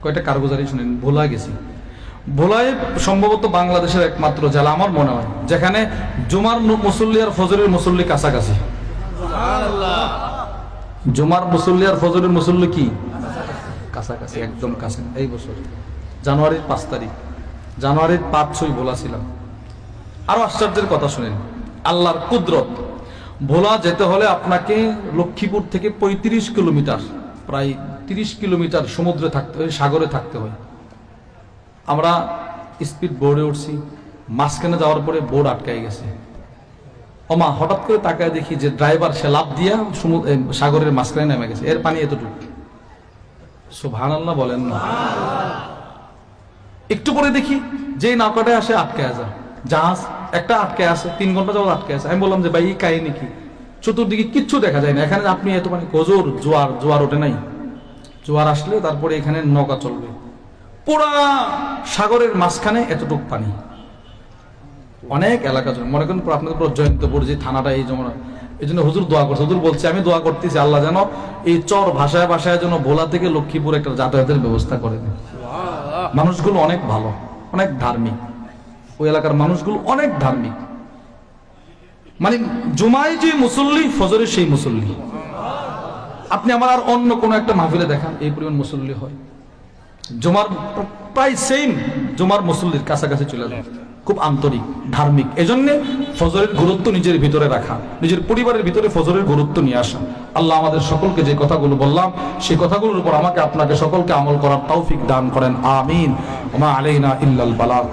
কয়টা কারগুজারি শুনেন। ভোলা গেছি, ভোলায় সম্ভবত বাংলাদেশের একমাত্র জেলা আমার মনে হয় যেখানে জুমার মুসল্লি আর ফজরের মুসল্লি কাছাকাছি। জুমার মুসল্লি আর ফজরের মুসল্লি কি কাছাকাছি, একদম কাছে। এই বছর জানুয়ারির 5 তারিখ, জানুয়ারির 5-6 ভোলা ছিলাম। আরো আশ্চর্যের কথা শুনেন, আল্লাহর কুদরত। ভোলা যেতে হলে আপনাকে লক্ষ্মীপুর থেকে 35 কিলোমিটার, প্রায় 30 কিলোমিটার সমুদ্রে থাকতে হয়, সাগরে থাকতে হয়। আমরা স্পিড বোর্ডে উঠছি, মাঝখানে যাওয়ার পরে বোর্ড আটকাই গেছে। ওমা, হঠাৎ করে তাকায় দেখি যে ড্রাইভার সে লাফ দিয়া সাগরের মাঝখানে নেমে গেছে। এর পানি এতটুকু। সুবহানাল্লাহ বলেন না। একটু পরে দেখি যে নৌকাটায় আসে আটকায় যায়, জাহাজ একটা আটকে আছে, 3 ঘন্টা যাবত আটকে আছে। আমি বললাম যে ভাই এই কাহিনী কি? চতুর্দিকে কিচ্ছু দেখা যায় না। এখানে আপনি এত পানি, গজর জোয়ার ওঠে নাই। জোয়ার আসলে তারপরে এখানে নৌকা চলবে। পুরা সাগরের মাঝখানে এতটুকু পানি, অনেক এলাকা জন্য। মনে করেন আপনাদের পুরো জয়ন্তপুর যে থানাটা, এই যেমন, এই জন্য হুজুর দোয়া করছে। হুজুর বলছে আমি দোয়া করতেছি আল্লাহ যেন এই চর ভাষায় ভাষায় যেন ভোলা থেকে লক্ষ্মীপুর একটা যাতায়াতের ব্যবস্থা করে দেন। মানুষগুলো অনেক ভালো, অনেক ধার্মিক। ওই এলাকার মানুষগুলো অনেক ধার্মিক। মানে জুমায় যে মুসল্লি, ফজরের সেই মুসল্লি। আপনি আমার আর অন্য কোনো একটা মাহফিলে দেখান এই পরিমাণ মুসল্লি হয়। জুমার প্রায় সেম জুমার মুসল্লির কাছাকাছি চলে যায়। খুব আন্তরিক, ধার্মিক। এজন্য ফজরের গুরুত্ব নিজের ভিতরে রাখা, নিজের পরিবারের ভিতরে ফজরের গুরুত্ব নিয়ে আসা। আল্লাহ আমাদের সকলকে যে কথাগুলো বললাম সেই কথাগুলোর উপর আমাকে আপনাকে সকলকে আমল করার তৌফিক দান করেন। আমিন। ওয়া মা আলাইনা ইল্লাল বালাগ।